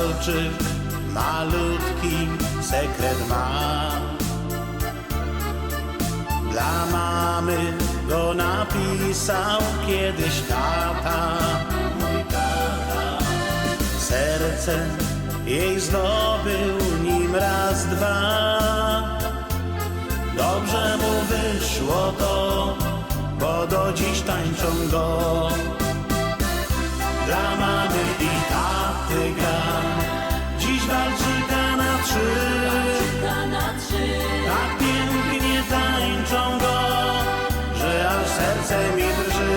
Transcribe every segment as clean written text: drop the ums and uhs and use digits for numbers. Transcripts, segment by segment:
walczyk malutki sekret ma. Dla mamy go napisał kiedyś tata, mój tata. Serce jej zdobył nim raz, dwa. Dobrze mu wyszło to, bo do dziś tańczą go. Dla mamy i taty gram, dziś walczyka na trzy. Tak pięknie tańczą go, że aż serce mi drży.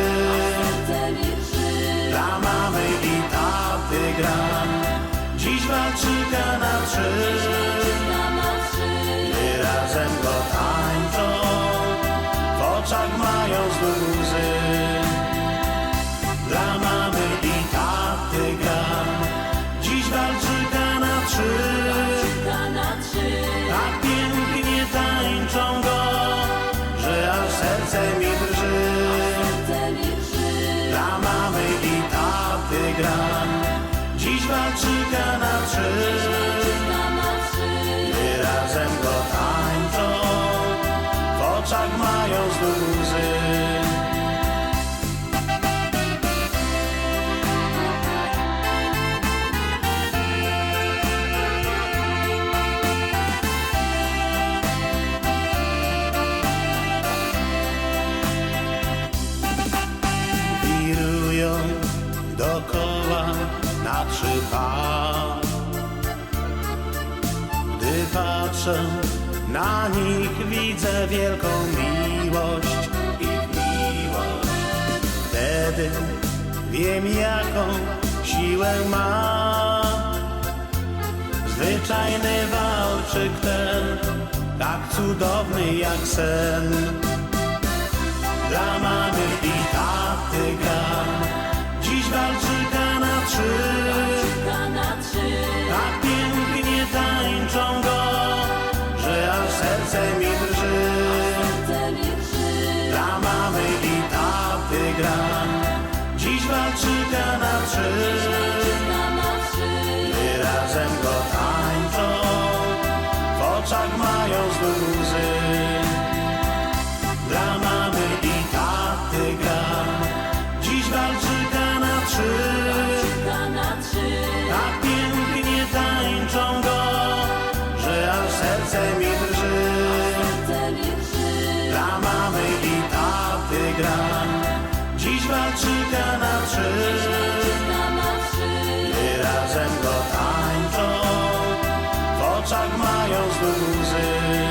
Dla mamy i taty gram, dziś walczyka na trzy. Gdy razem go tańczą, w oczach mają znów łzy. Dla mamy i taty gram, dziś walczyka na trzy. Tak pięknie tańczą go, że aż serce mi drży. Dla mamy i taty gram, dziś walczyka na trzy. Gdy razem go tańczą, w oczach mają znów łzy. Wirują dokoła na trzy par. Gdy patrzę na nich, widzę wielką miłość, ich miłość. Wtedy wiem, jaką siłę ma zwyczajny walczyk ten, tak cudowny jak sen. Dla mamy i taty gram, dziś walczyka na trzy. Tak pięknie tańczą go, że aż serce mi drży. Dla mamy i taty gram, dziś walczyka na trzy. Gdy razem go tańczą, w oczach mają znów łzy. Dla mamy i taty gram, dziś walczyka na trzy. Tak pięknie tańczą go, że aż serce mi drży. Dla mamy i taty gram, dziś walczyka na trzy. Gdy razem go tańczą, w oczach mają znów łzy.